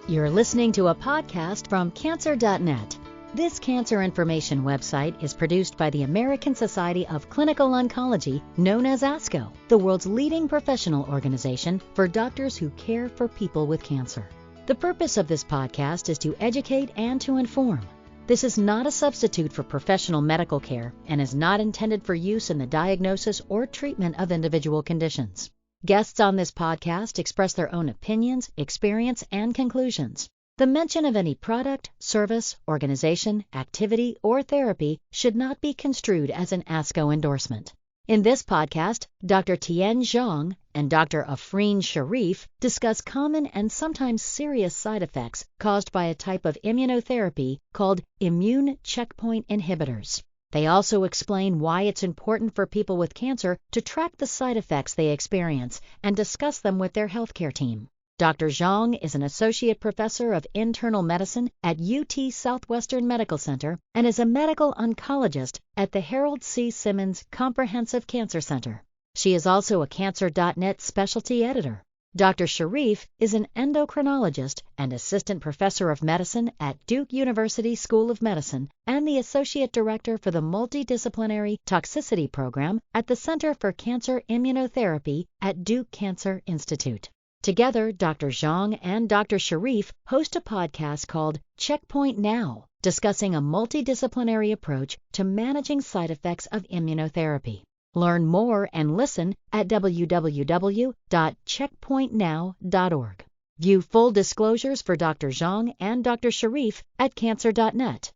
You're listening to a podcast from cancer.net. This cancer information website is produced by the American Society of Clinical Oncology, known as ASCO, the world's leading professional organization for doctors who care for people with cancer. The purpose of this podcast is to educate and to inform. This is not a substitute for professional medical care and is not intended for use in the diagnosis or treatment of individual conditions. Guests on this podcast express their own opinions, experience, and conclusions. The mention of any product, service, organization, activity, or therapy should not be construed as an ASCO endorsement. In this podcast, Dr. Tian Zhang and Dr. Afreen Shariff discuss common and sometimes serious side effects caused by a type of immunotherapy called immune checkpoint inhibitors. They also explain why it's important for people with cancer to track the side effects they experience and discuss them with their healthcare team. Dr. Zhang is an associate professor of internal medicine at UT Southwestern Medical Center and is a medical oncologist at the Harold C. Simmons Comprehensive Cancer Center. She is also a cancer.net specialty editor. Dr. Shariff is an endocrinologist and assistant professor of medicine at Duke University School of Medicine and the associate director for the multidisciplinary toxicity program at the Center for Cancer Immunotherapy at Duke Cancer Institute. Together, Dr. Zhang and Dr. Shariff host a podcast called Checkpoint Now, discussing a multidisciplinary approach to managing side effects of immunotherapy. Learn more and listen at www.checkpointnow.org. View full disclosures for Dr. Zhang and Dr. Shariff at cancer.net.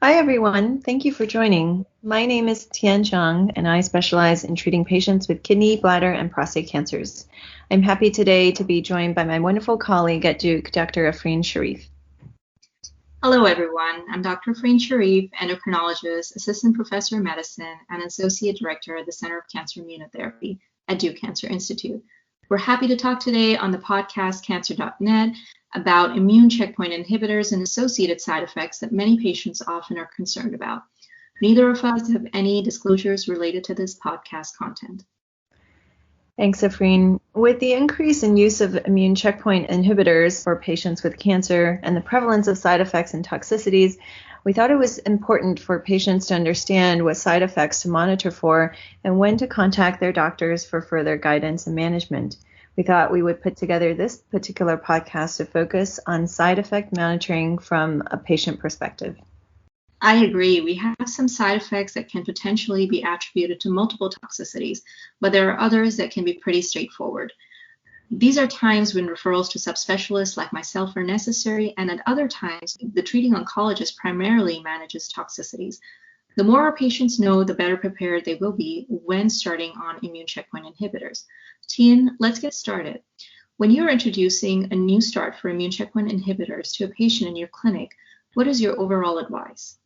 Hi, everyone. Thank you for joining. My name is Tian Zhang, and I specialize in treating patients with kidney, bladder, and prostate cancers. I'm happy today to be joined by my wonderful colleague at Duke, Dr. Afreen Shariff. Hello, everyone. I'm Dr. Afreen Shariff, endocrinologist, assistant professor of medicine, and associate director at the Center of Cancer Immunotherapy at Duke Cancer Institute. We're happy to talk today on the podcast cancer.net about immune checkpoint inhibitors and associated side effects that many patients often are concerned about. Neither of us have any disclosures related to this podcast content. Thanks, Afreen. With the increase in use of immune checkpoint inhibitors for patients with cancer and the prevalence of side effects and toxicities, we thought it was important for patients to understand what side effects to monitor for and when to contact their doctors for further guidance and management. We thought we would put together this particular podcast to focus on side effect monitoring from a patient perspective. I agree. We have some side effects that can potentially be attributed to multiple toxicities, but there are others that can be pretty straightforward. These are times when referrals to subspecialists like myself are necessary, and at other times, the treating oncologist primarily manages toxicities. The more our patients know, the better prepared they will be when starting on immune checkpoint inhibitors. Tian, let's get started. When you're introducing a new start for immune checkpoint inhibitors to a patient in your clinic, what is your overall advice?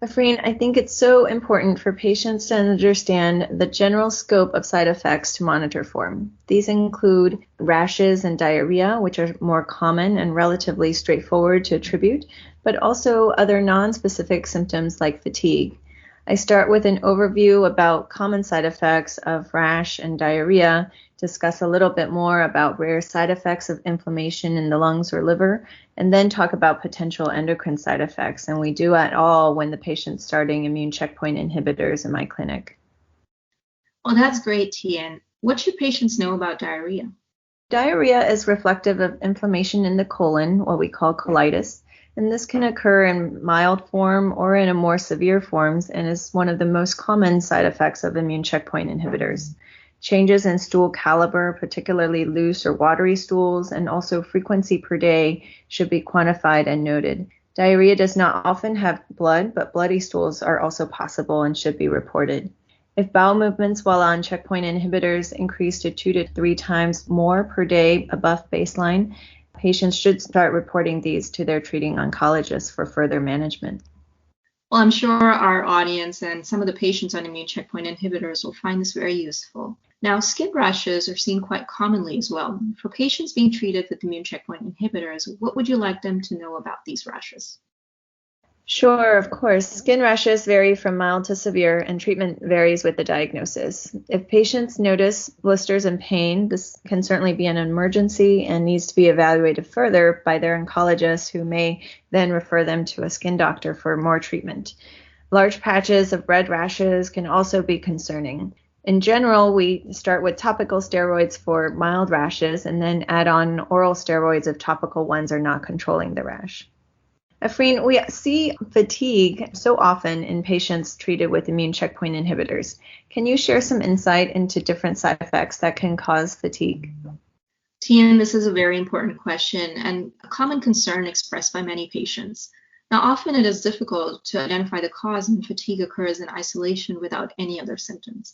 Afreen, I think it's so important for patients to understand the general scope of side effects to monitor for. These include rashes and diarrhea, which are more common and relatively straightforward to attribute, but also other non-specific symptoms like fatigue. I start with an overview about common side effects of rash and diarrhea, discuss a little bit more about rare side effects of inflammation in the lungs or liver, and then talk about potential endocrine side effects. And we do it all when the patient's starting immune checkpoint inhibitors in my clinic. Well, that's great, Tian. What should patients know about diarrhea? Diarrhea is reflective of inflammation in the colon, what we call colitis. And this can occur in mild form or in a more severe forms and is one of the most common side effects of immune checkpoint inhibitors. Changes in stool caliber, particularly loose or watery stools, and also frequency per day should be quantified and noted. Diarrhea does not often have blood, but bloody stools are also possible and should be reported. If bowel movements while on checkpoint inhibitors increase to 2 to 3 times more per day above baseline, patients should start reporting these to their treating oncologist for further management. Well, I'm sure our audience and some of the patients on immune checkpoint inhibitors will find this very useful. Now, skin rashes are seen quite commonly as well. For patients being treated with immune checkpoint inhibitors, what would you like them to know about these rashes? Sure, of course. Skin rashes vary from mild to severe, and treatment varies with the diagnosis. If patients notice blisters and pain, this can certainly be an emergency and needs to be evaluated further by their oncologist, who may then refer them to a skin doctor for more treatment. Large patches of red rashes can also be concerning. In general, we start with topical steroids for mild rashes and then add on oral steroids if topical ones are not controlling the rash. Afreen, we see fatigue so often in patients treated with immune checkpoint inhibitors. Can you share some insight into different side effects that can cause fatigue? Tian, this is a very important question and a common concern expressed by many patients. Now, often it is difficult to identify the cause when fatigue occurs in isolation without any other symptoms.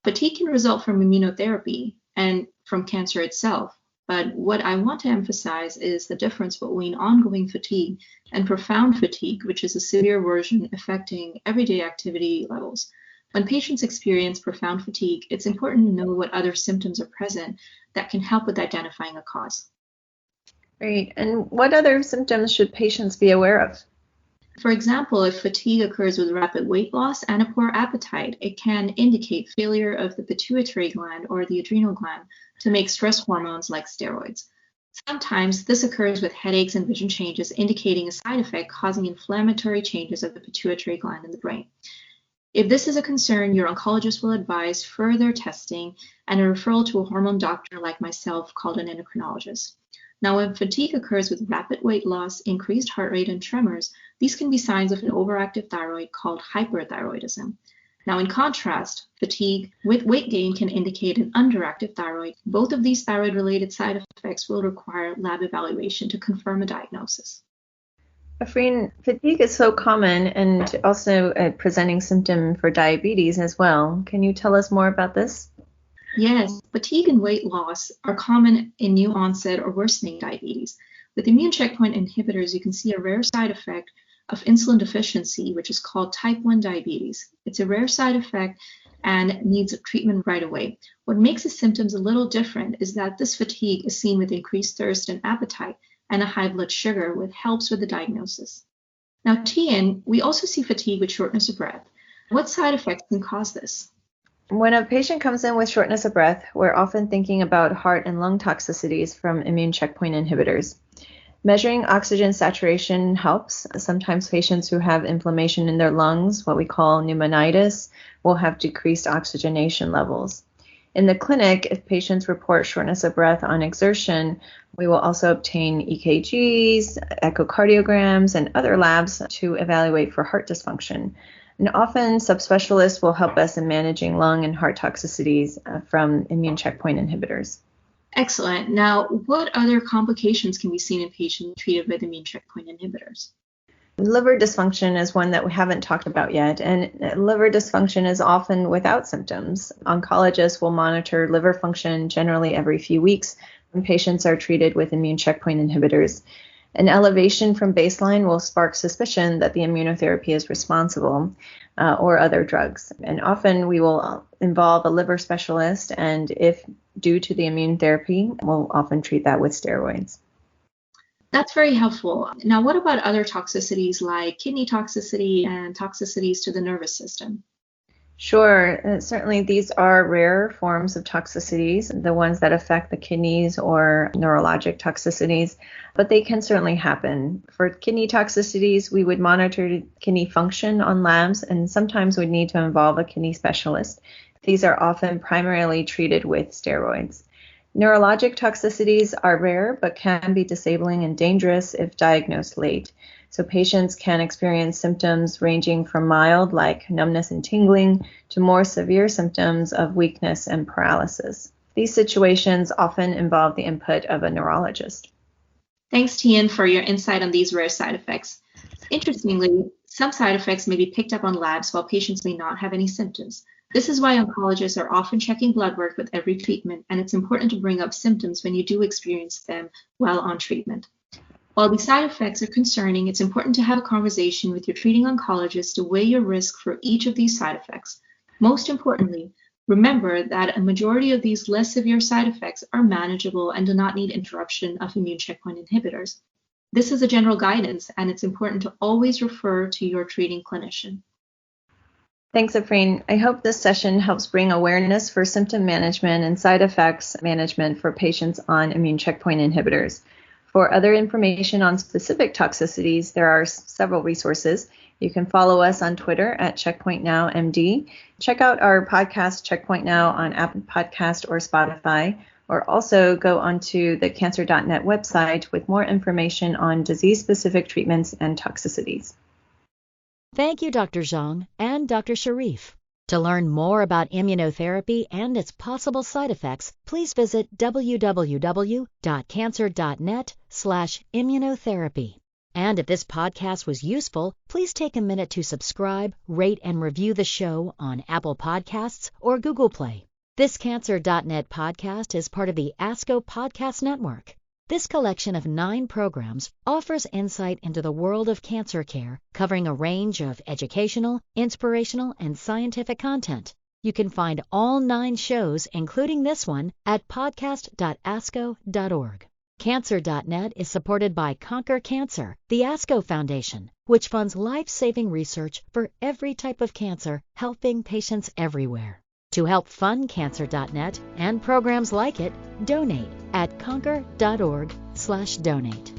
Fatigue can result from immunotherapy and from cancer itself. But what I want to emphasize is the difference between ongoing fatigue and profound fatigue, which is a severe version affecting everyday activity levels. When patients experience profound fatigue, it's important to know what other symptoms are present that can help with identifying a cause. Great. And what other symptoms should patients be aware of? For example, if fatigue occurs with rapid weight loss and a poor appetite, it can indicate failure of the pituitary gland or the adrenal gland to make stress hormones like steroids. Sometimes this occurs with headaches and vision changes, indicating a side effect causing inflammatory changes of the pituitary gland in the brain. If this is a concern, your oncologist will advise further testing and a referral to a hormone doctor like myself called an endocrinologist. Now, when fatigue occurs with rapid weight loss, increased heart rate, and tremors, these can be signs of an overactive thyroid called hyperthyroidism. Now, in contrast, fatigue with weight gain can indicate an underactive thyroid. Both of these thyroid-related side effects will require lab evaluation to confirm a diagnosis. Afreen, fatigue is so common and also a presenting symptom for diabetes as well. Can you tell us more about this? Yes, fatigue and weight loss are common in new onset or worsening diabetes. With immune checkpoint inhibitors, you can see a rare side effect of insulin deficiency, which is called type 1 diabetes. It's a rare side effect and needs treatment right away. What makes the symptoms a little different is that this fatigue is seen with increased thirst and appetite and a high blood sugar, which helps with the diagnosis. Now, Tian, we also see fatigue with shortness of breath. What side effects can cause this? When a patient comes in with shortness of breath, we're often thinking about heart and lung toxicities from immune checkpoint inhibitors. Measuring oxygen saturation helps. Sometimes patients who have inflammation in their lungs, what we call pneumonitis, will have decreased oxygenation levels. In the clinic, if patients report shortness of breath on exertion, we will also obtain EKGs, echocardiograms, and other labs to evaluate for heart dysfunction. And often subspecialists will help us in managing lung and heart toxicities from immune checkpoint inhibitors. Excellent. Now, what other complications can be seen in patients treated with immune checkpoint inhibitors? Liver dysfunction is one that we haven't talked about yet, and liver dysfunction is often without symptoms. Oncologists will monitor liver function generally every few weeks when patients are treated with immune checkpoint inhibitors. An elevation from baseline will spark suspicion that the immunotherapy is responsible or other drugs. And often we will involve a liver specialist, and if due to the immune therapy, we'll often treat that with steroids. That's very helpful. Now, what about other toxicities like kidney toxicity and toxicities to the nervous system? Sure. Certainly these are rare forms of toxicities, the ones that affect the kidneys or neurologic toxicities, but they can certainly happen. For kidney toxicities, we would monitor kidney function on labs, and sometimes we'd need to involve a kidney specialist. These are often primarily treated with steroids. Neurologic toxicities are rare but can be disabling and dangerous if diagnosed late. So patients can experience symptoms ranging from mild, like numbness and tingling, to more severe symptoms of weakness and paralysis. These situations often involve the input of a neurologist. Thanks, Tian, for your insight on these rare side effects. Interestingly, some side effects may be picked up on labs while patients may not have any symptoms. This is why oncologists are often checking blood work with every treatment, and it's important to bring up symptoms when you do experience them while on treatment. While these side effects are concerning, it's important to have a conversation with your treating oncologist to weigh your risk for each of these side effects. Most importantly, remember that a majority of these less severe side effects are manageable and do not need interruption of immune checkpoint inhibitors. This is a general guidance, and it's important to always refer to your treating clinician. Thanks, Afreen. I hope this session helps bring awareness for symptom management and side effects management for patients on immune checkpoint inhibitors. For other information on specific toxicities, there are several resources. You can follow us on Twitter at CheckpointNowMD. Check out our podcast, Checkpoint Now, on Apple Podcast or Spotify, or also go onto the cancer.net website with more information on disease-specific treatments and toxicities. Thank you, Dr. Zhang and Dr. Shariff. To learn more about immunotherapy and its possible side effects, please visit www.cancer.net/immunotherapy. And if this podcast was useful, please take a minute to subscribe, rate, and review the show on Apple Podcasts or Google Play. This Cancer.net podcast is part of the ASCO Podcast Network. This collection of 9 programs offers insight into the world of cancer care, covering a range of educational, inspirational, and scientific content. You can find all 9 shows, including this one, at podcast.asco.org. Cancer.net is supported by Conquer Cancer, the ASCO Foundation, which funds life-saving research for every type of cancer, helping patients everywhere. To help fund Cancer.net and programs like it, donate at conquer.org/donate.